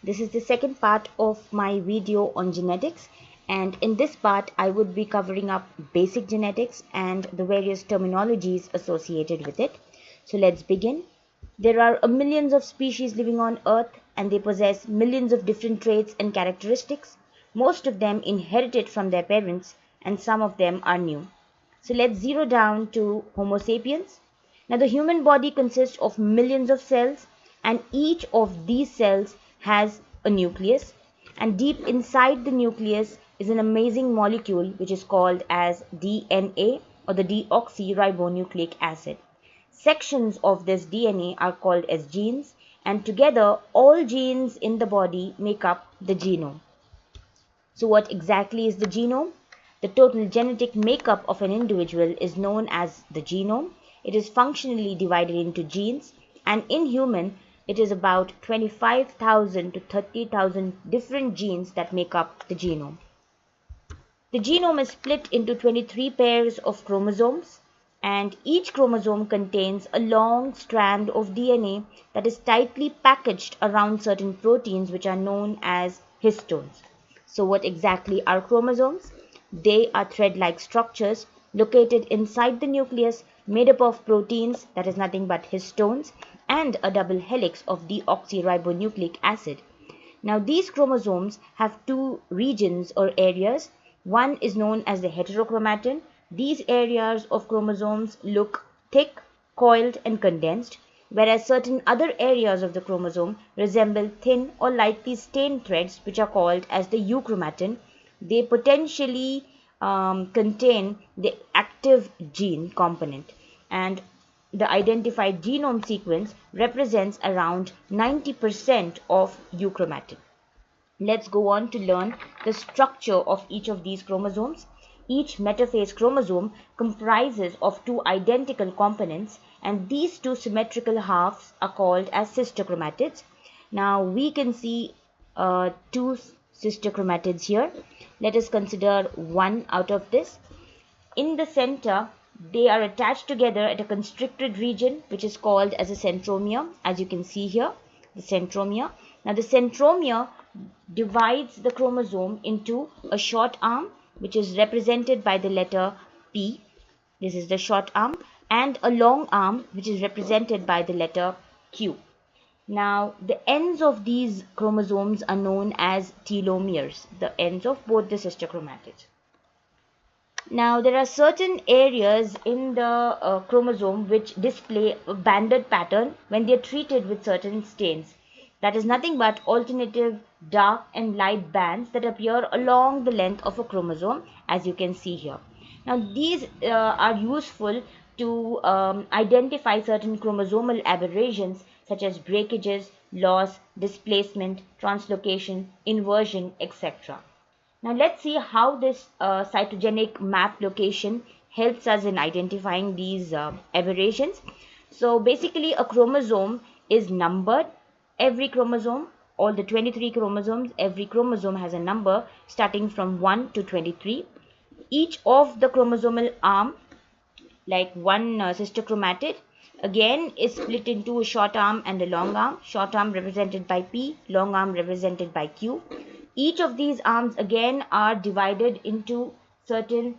This is the second part of my video on genetics, and in this part I would be covering up basic genetics and the various terminologies associated with it. So let's begin. There are millions of species living on Earth, and they possess millions of different traits and characteristics. Most of them inherited from their parents, and some of them are new. So let's zero down to Homo sapiens. Now, the human body consists of millions of cells, and each of these cells has a nucleus. And deep inside the nucleus is an amazing molecule which is called as DNA, or the deoxyribonucleic acid. Sections of this DNA are called as genes, and together all genes in the body make up the genome. So what exactly is the genome? The total genetic makeup of an individual is known as the genome. It is functionally divided into genes, and in human it is about 25,000 to 30,000 different genes that make up the genome. The genome is split into 23 pairs of chromosomes, and each chromosome contains a long strand of DNA that is tightly packaged around certain proteins which are known as histones. So what exactly are chromosomes? They are thread-like structures located inside the nucleus, made up of proteins, that is nothing but histones, and a double helix of deoxyribonucleic acid. Now these chromosomes have two regions or areas. One is known as the heterochromatin. These areas of chromosomes look thick, coiled and condensed, whereas certain other areas of the chromosome resemble thin or lightly stained threads which are called as the euchromatin. They potentially contain the active gene component, and the identified genome sequence represents around 90% of euchromatin. Let's go on to learn the structure of each of these chromosomes. Each metaphase chromosome comprises of two identical components, and these two symmetrical halves are called as sister chromatids. Now we can see two sister chromatids here. Let us consider one out of this. In the center, they are attached together at a constricted region which is called as a centromere, as you can see here, the centromere. Now the centromere divides the chromosome into a short arm which is represented by the letter P. This is the short arm, and a long arm which is represented by the letter Q. Now the ends of these chromosomes are known as telomeres, the ends of both the sister chromatids. Now there are certain areas in the chromosome which display a banded pattern when they are treated with certain stains. That is nothing but alternative dark and light bands that appear along the length of a chromosome, as you can see here. Now these are useful to identify certain chromosomal aberrations such as breakages, loss, displacement, translocation, inversion, etc. Now let's see how this cytogenic map location helps us in identifying these aberrations. So basically a chromosome is numbered. Every chromosome, all the 23 chromosomes, every chromosome has a number starting from 1 to 23. Each of the chromosomal arm, like one sister chromatid, again is split into a short arm and a long arm. Short arm represented by P, long arm represented by Q. Each of these arms again are divided into certain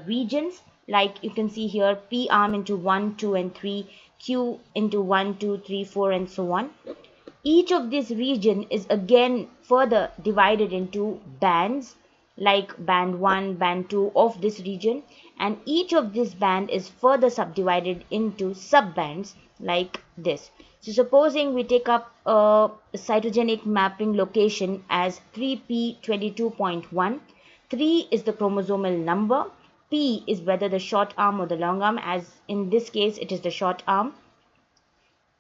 regions, like you can see here, P arm into 1, 2 and 3, Q into 1, 2, 3, 4 and so on. Each of this region is again further divided into bands, like band 1, band 2 of this region, and each of this band is further subdivided into sub-bands like this. So supposing we take up a cytogenic mapping location as 3p22.1, 3 is the chromosomal number, P is whether the short arm or the long arm, as in this case it is the short arm.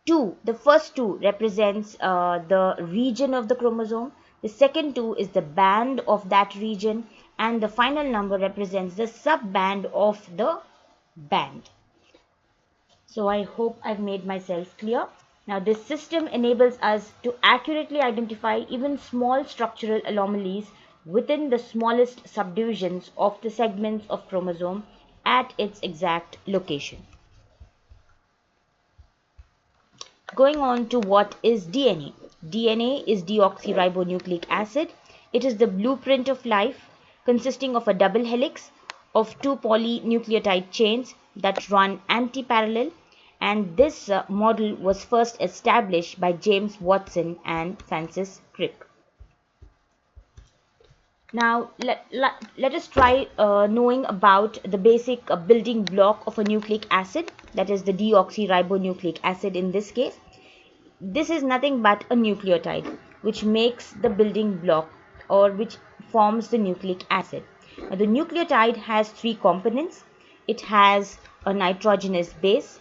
2, the first 2 represents the region of the chromosome, the second 2 is the band of that region, and the final number represents the sub-band of the band. So I hope I've made myself clear. Now this system enables us to accurately identify even small structural anomalies within the smallest subdivisions of the segments of chromosome at its exact location. Going on to what is DNA. DNA is deoxyribonucleic acid. It is the blueprint of life, consisting of a double helix of two polynucleotide chains that run anti-parallel, and this model was first established by James Watson and Francis Crick. Now let us try knowing about the basic building block of a nucleic acid, that is the deoxyribonucleic acid in this case. This is nothing but a nucleotide which makes the building block, or which forms the nucleic acid. Now, the nucleotide has three components. It has a nitrogenous base,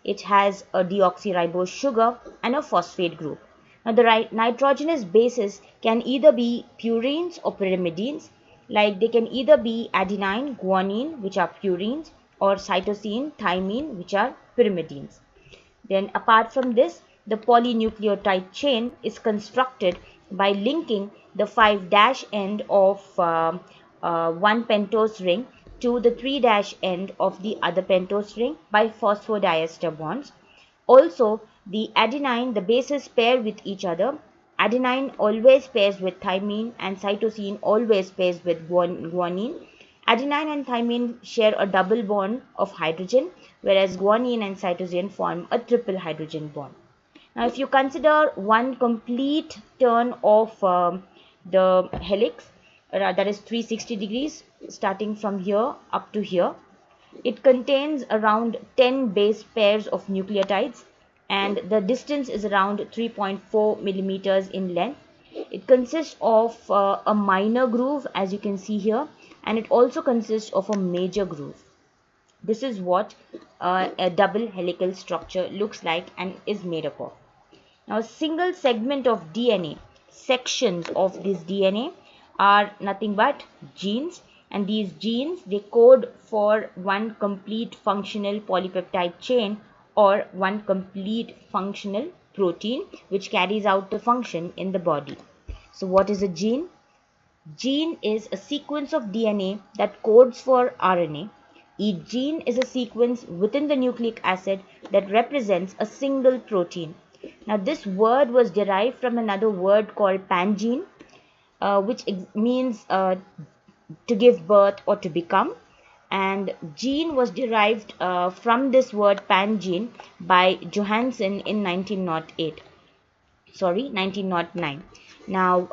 it has a deoxyribose sugar, and a phosphate group. Now, the nitrogenous bases can either be purines or pyrimidines, like they can either be adenine, guanine, which are purines, or cytosine, thymine, which are pyrimidines. Then apart from this, the polynucleotide chain is constructed by linking the 5' end of one pentose ring to the 3' end of the other pentose ring by phosphodiester bonds. Also, the adenine, the bases pair with each other. Adenine always pairs with thymine, and cytosine always pairs with guanine. Adenine and thymine share a double bond of hydrogen, whereas guanine and cytosine form a triple hydrogen bond. Now, if you consider one complete turn of the helix, that is 360 degrees, starting from here up to here, it contains around 10 base pairs of nucleotides, and the distance is around 3.4 millimeters in length. It consists of a minor groove, as you can see here, and it also consists of a major groove. This is what a double helical structure looks like and is made up of. Now, a single segment of DNA, sections of this DNA are nothing but genes, and these genes, they code for one complete functional polypeptide chain or one complete functional protein which carries out the function in the body. So what is a gene? Gene is a sequence of DNA that codes for RNA. Each gene is a sequence within the nucleic acid that represents a single protein. Now, this word was derived from another word called pangene, which means to give birth or to become. And gene was derived from this word pangene by Johansen in 1909. Now,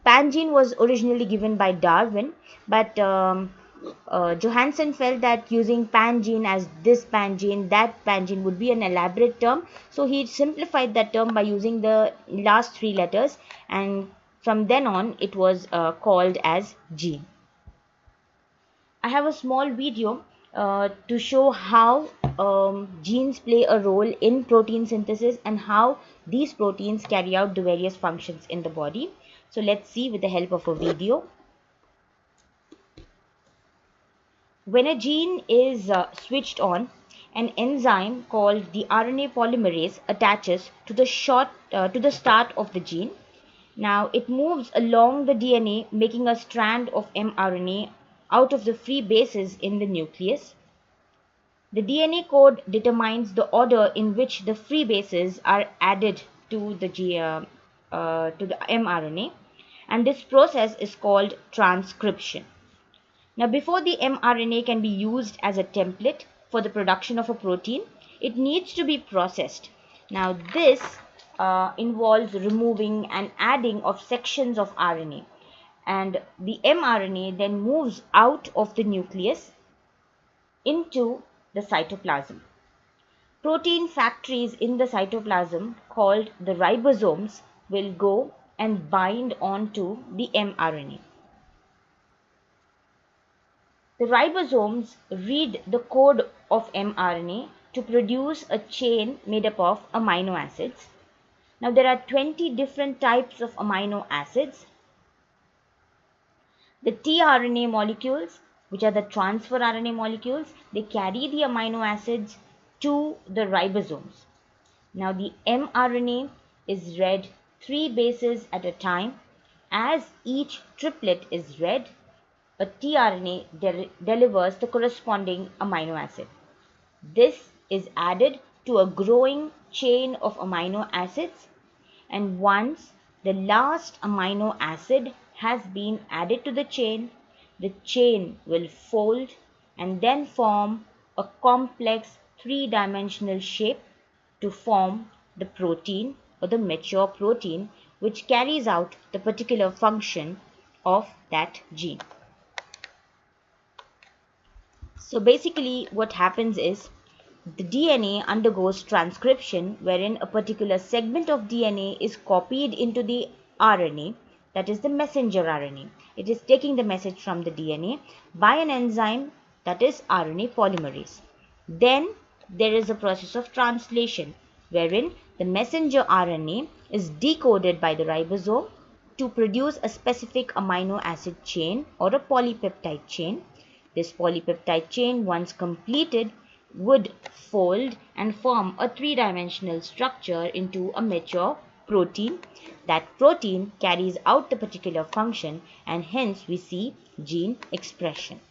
pangene was originally given by Darwin, but Johansen felt that using pangene as this pangene, that pangene would be an elaborate term. So he simplified that term by using the last three letters, and from then on it was called as gene. I have a small video to show how genes play a role in protein synthesis and how these proteins carry out the various functions in the body. So let's see with the help of a video. When a gene is switched on, an enzyme called the RNA polymerase attaches to the start of the gene. Now it moves along the DNA, making a strand of mRNA out of the free bases in the nucleus. The DNA code determines the order in which the free bases are added to the mRNA, and this process is called transcription. Now, before the mRNA can be used as a template for the production of a protein, it needs to be processed. Now, this involves removing and adding of sections of RNA, and the mRNA then moves out of the nucleus into the cytoplasm. Protein factories in the cytoplasm called the ribosomes will go and bind onto the mRNA. The ribosomes read the code of mRNA to produce a chain made up of amino acids. Now, there are 20 different types of amino acids. The tRNA molecules, which are the transfer RNA molecules, they carry the amino acids to the ribosomes. Now, the mRNA is read 3 bases at a time. As each triplet is read, a tRNA delivers the corresponding amino acid. This is added to a growing chain of amino acids, and once the last amino acid has been added to the chain will fold and then form a complex three-dimensional shape to form the protein or the mature protein, which carries out the particular function of that gene. So basically what happens is the DNA undergoes transcription, wherein a particular segment of DNA is copied into the RNA, that is the messenger RNA. It is taking the message from the DNA by an enzyme, that is RNA polymerase. Then there is a process of translation, wherein the messenger RNA is decoded by the ribosome to produce a specific amino acid chain or a polypeptide chain. This polypeptide chain, once completed, would fold and form a three-dimensional structure into a mature protein. That protein carries out the particular function, and hence we see gene expression.